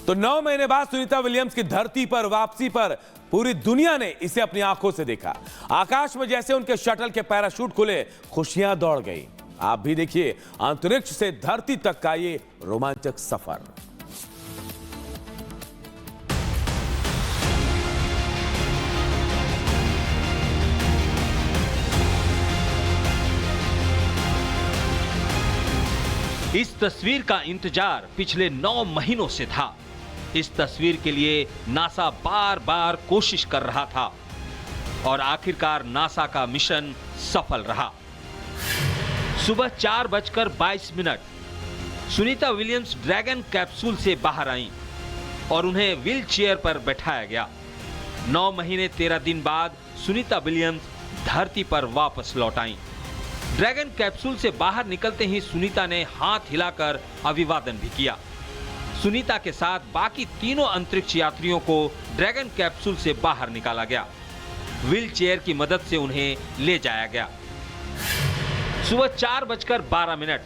तो 9 महीने बाद सुनीता विलियम्स की धरती पर वापसी पर पूरी दुनिया ने इसे अपनी आंखों से देखा। आकाश में जैसे उनके शटल के पैराशूट खुले, खुशियां दौड़ गई। आप भी देखिए अंतरिक्ष से धरती तक का ये रोमांचक सफर। इस तस्वीर का इंतजार पिछले 9 महीनों से था। इस तस्वीर के लिए नासा बार बार कोशिश कर रहा था और आखिरकार नासा का मिशन सफल रहा। सुबह 4:22 सुनीता विलियम्स ड्रैगन कैप्सूल से बाहर आईं और उन्हें व्हील चेयर पर बैठाया गया। 9 महीने 13 दिन बाद सुनीता विलियम्स धरती पर वापस लौट आईं। ड्रैगन कैप्सूल से बाहर निकलते ही सुनीता ने हाथ हिलाकर अभिवादन भी किया। सुनीता के साथ बाकी तीनों अंतरिक्ष यात्रियों को ड्रैगन कैप्सूल से बाहर निकाला गया। व्हील चेयर की मदद से उन्हें ले जाया गया। सुबह 4:12।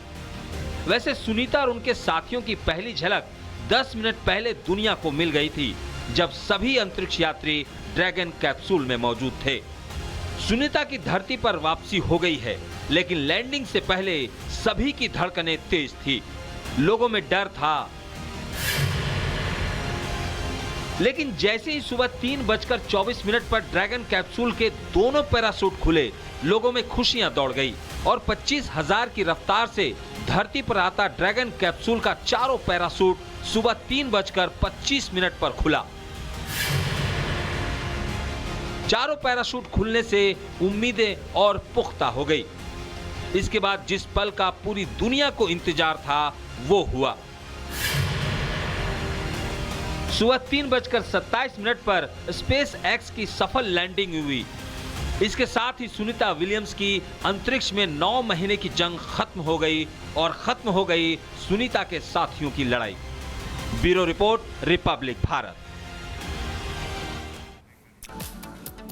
वैसे सुनीता और उनके साथियों की पहली झलक 10 मिनट पहले दुनिया को मिल गई थी, जब सभी अंतरिक्ष यात्री ड्रैगन कैप्सूल में मौजूद थे। सुनीता की धरती पर वापसी हो गई है, लेकिन लैंडिंग से पहले सभी की धड़कनें तेज थी। लोगों में डर था, लेकिन जैसे ही सुबह 3:24 पर ड्रैगन कैप्सूल के दोनों पैराशूट खुले, लोगों में खुशियां दौड़ गई और 25,000 की रफ्तार से धरती पर आता ड्रैगन कैप्सूल का चारों पैराशूट सुबह 3:25 पर खुला। चारों पैराशूट खुलने से उम्मीदें और पुख्ता हो गई। इसके बाद जिस पल का पूरी दुनिया को इंतजार था, वो हुआ। सुबह 3:27 पर स्पेस एक्स की सफल लैंडिंग हुई। इसके साथ ही सुनीता विलियम्स की अंतरिक्ष में 9 महीने की जंग खत्म हो गई और खत्म हो गई सुनीता के साथियों की लड़ाई। Bureau report, Republic Bharat.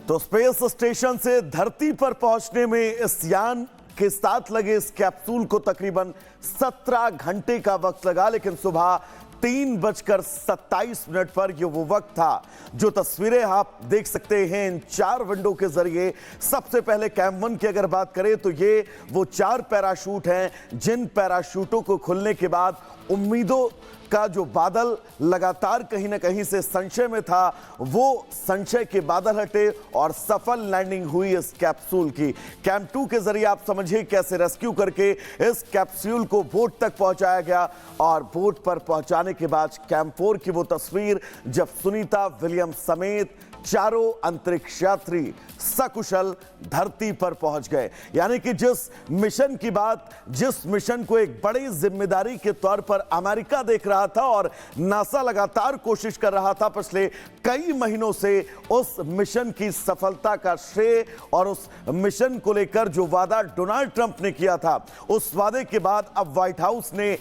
तो स्पेस स्टेशन से धरती पर पहुंचने में इस यान के साथ लगे इस कैप्सूल को तकरीबन 17 घंटे का वक्त लगा, लेकिन सुबह 3:27 पर यह वो वक्त था जो तस्वीरें आप देख सकते हैं इन 4 विंडो के जरिए। सबसे पहले कैम 1 की अगर बात करें तो ये वो 4 पैराशूट हैं जिन पैराशूटों को खुलने के बाद उम्मीदों का जो बादल लगातार कहीं ना कहीं से संशय में था, वो संशय के बादल हटे और सफल लैंडिंग हुई इस कैप्सूल की। कैम 2 के जरिए आप समझिए कैसे रेस्क्यू करके इस कैप्सूल को बोट तक पहुंचाया गया और बोट पर पहुंचाने के बाद कैम 4 की वो तस्वीर जब सुनीता विलियम्स समेत चारों अंतरिक्ष यात्री सकुशल धरती पर पहुंच गए। यानी कि जिस मिशन को एक बड़ी जिम्मेदारी के तौर पर अमेरिका देख रहा था और नासा लगातार कोशिश कर रहा था पिछले कई महीनों से, उस मिशन की सफलता का श्रेय और उस मिशन को लेकर जो वादा डोनाल्ड ट्रंप ने किया था, उस वादे के बाद अब व्हाइट हाउस ने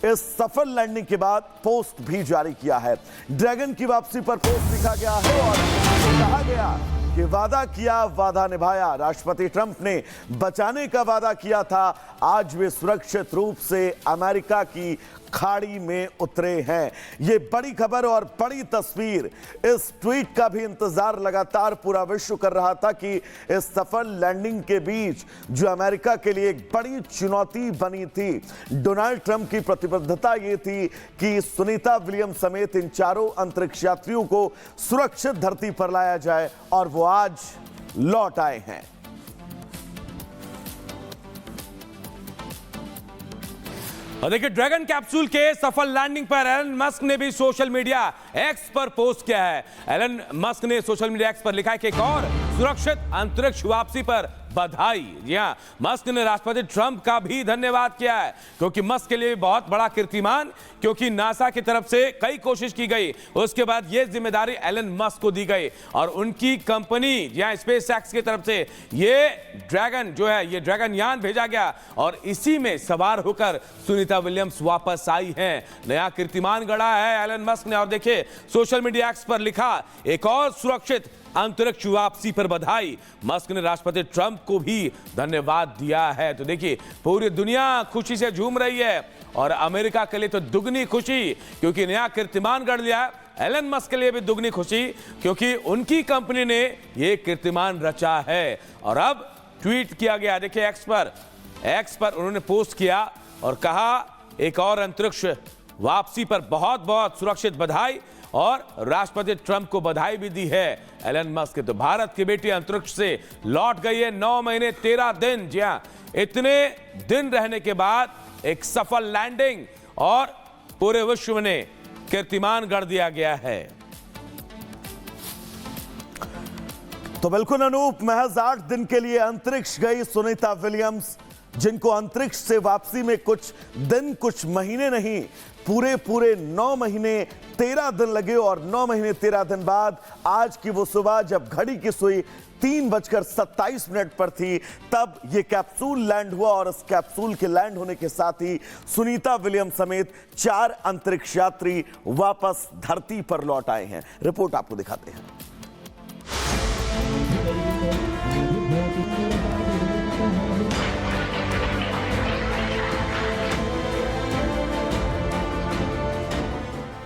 इस सफल लैंडिंग के बाद पोस्ट भी जारी किया है। ड्रैगन की वापसी पर पोस्ट लिखा गया है और कहा गया कि वादा किया, वादा निभाया। राष्ट्रपति ट्रंप ने बचाने का वादा किया था, आज वे सुरक्षित रूप से अमेरिका की खाड़ी में उतरे हैं। ये बड़ी खबर और बड़ी तस्वीर, इस ट्वीट का भी इंतजार लगातार पूरा विश्व कर रहा था कि इस सफल लैंडिंग के बीच जो अमेरिका के लिए एक बड़ी चुनौती बनी थी, डोनाल्ड ट्रंप की प्रतिबद्धता ये थी कि सुनीता विलियम्स समेत इन चारों अंतरिक्ष यात्रियों को सुरक्षित धरती पर लाया जाए और वो आज लौट आए हैं। और देखिए ड्रैगन कैप्सूल के सफल लैंडिंग पर एलन मस्क ने भी सोशल मीडिया एक्स पर पोस्ट किया है। एलन मस्क ने सोशल मीडिया एक्स पर लिखा है कि एक और सुरक्षित अंतरिक्ष वापसी पर बधाई। जी हां, मस्क ने राष्ट्रपति ट्रंप का भी धन्यवाद किया है, क्योंकि मस्क के लिए बहुत बड़ा कीर्तिमान, क्योंकि नासा की तरफ से कई कोशिश की गई, उसके बाद यह जिम्मेदारी एलन मस्क को दी गई और उनकी कंपनी या स्पेस एक्स की तरफ से ये ड्रैगन जो है, ये ड्रैगन यान भेजा गया और इसी में सवार होकर सुनीता विलियम्स वापस आई हैं। नया कीर्तिमान गढ़ा है एलन मस्क ने। और देखिए सोशल मीडिया एक्स पर लिखा, एक और सुरक्षित अंतरिक्ष वापसी पर बधाई। मस्क ने राष्ट्रपति ट्रंप को भी धन्यवाद दिया है। तो देखिए पूरी दुनिया खुशी से झूम रही है और अमेरिका के लिए तो दुगनी खुशी, क्योंकि नया कीर्तिमान गढ़ लिया। एलन मस्क के लिए भी दुगनी खुशी, क्योंकि उनकी कंपनी ने यह कीर्तिमान रचा है। और अब ट्वीट किया गया, देखिए एक्स पर उन्होंने पोस्ट किया और कहा एक और अंतरिक्ष वापसी पर बहुत बहुत सुरक्षित बधाई, और राष्ट्रपति ट्रंप को बधाई भी दी है। एलन मस्क तो भारत की बेटी अंतरिक्ष से लौट गई है 9 महीने 13 दिन। जी हां, इतने दिन रहने के बाद एक सफल लैंडिंग और पूरे विश्व ने कीर्तिमान गढ़ दिया गया है। तो बिल्कुल अनूप, महज 8 दिन के लिए अंतरिक्ष गई सुनीता विलियम्स, जिनको अंतरिक्ष से वापसी में कुछ दिन कुछ महीने नहीं, पूरे 9 महीने 13 दिन लगे। और 9 महीने 13 दिन बाद आज की वो सुबह जब घड़ी की सुई 3:27 पर थी, तब ये कैप्सूल लैंड हुआ। और इस कैप्सूल के लैंड होने के साथ ही सुनीता विलियम्स समेत 4 अंतरिक्ष यात्री वापस धरती पर लौट आए हैं। रिपोर्ट आपको दिखाते हैं।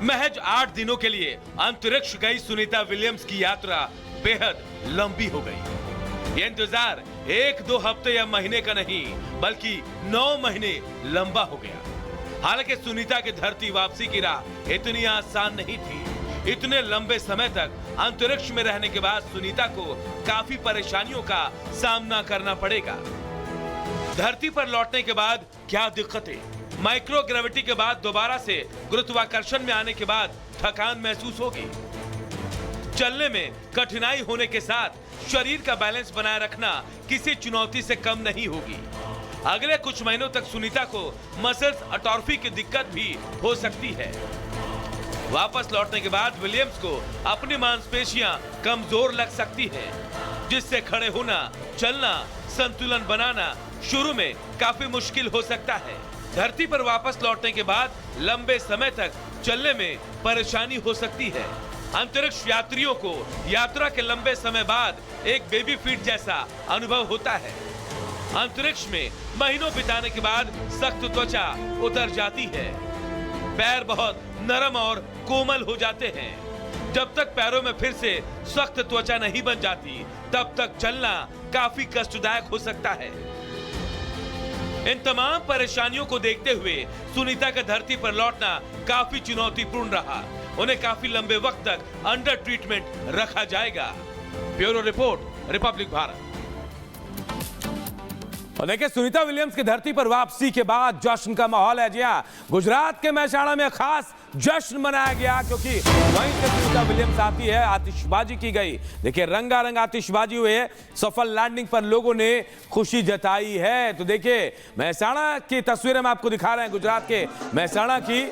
महज 8 दिनों के लिए अंतरिक्ष गई सुनीता विलियम्स की यात्रा बेहद लंबी हो गई। ये इंतजार 1-2 हफ्ते या महीने का नहीं, बल्कि 9 महीने लंबा हो गया। हालांकि सुनीता की धरती वापसी की राह इतनी आसान नहीं थी। इतने लंबे समय तक अंतरिक्ष में रहने के बाद सुनीता को काफी परेशानियों का सामना करना पड़ेगा। धरती पर लौटने के बाद क्या दिक्कतें, माइक्रो ग्रेविटी के बाद दोबारा से गुरुत्वाकर्षण में आने के बाद थकान महसूस होगी, चलने में कठिनाई होने के साथ शरीर का बैलेंस बनाए रखना किसी चुनौती से कम नहीं होगी। अगले कुछ महीनों तक सुनीता को मसल्स अटॉर्फी की दिक्कत भी हो सकती है। वापस लौटने के बाद विलियम्स को अपनी मांसपेशियां कमजोर लग सकती हैं, जिससे खड़े होना, चलना, संतुलन बनाना शुरू में काफी मुश्किल हो सकता है। धरती पर वापस लौटने के बाद लंबे समय तक चलने में परेशानी हो सकती है। अंतरिक्ष यात्रियों को यात्रा के लंबे समय बाद एक बेबी फीट जैसा अनुभव होता है। अंतरिक्ष में महीनों बिताने के बाद सख्त त्वचा उतर जाती है, पैर बहुत नरम और कोमल हो जाते हैं। जब तक पैरों में फिर से सख्त त्वचा नहीं बन जाती, तब तक चलना काफी कष्टदायक हो सकता है। इन तमाम परेशानियों को देखते हुए सुनीता का धरती पर लौटना काफी चुनौतीपूर्ण रहा। उन्हें काफी लंबे वक्त तक अंडर ट्रीटमेंट रखा जाएगा। Bureau report, Republic Bharat. और देखिए सुनीता विलियम्स की धरती पर वापसी के बाद जश्न का माहौल है। जी हां, गुजरात के मेहसाणा में खास जश्न मनाया गया, क्योंकि वहीं से सुनीता विलियम्स आती है, आतिशबाजी की गई। देखिए रंगारंग आतिशबाजी हुई है। सफल लैंडिंग पर लोगों ने खुशी जताई है। तो देखिए मेहसाणा की तस्वीरें हम आपको दिखा रहे हैं, गुजरात के मेहसाणा की।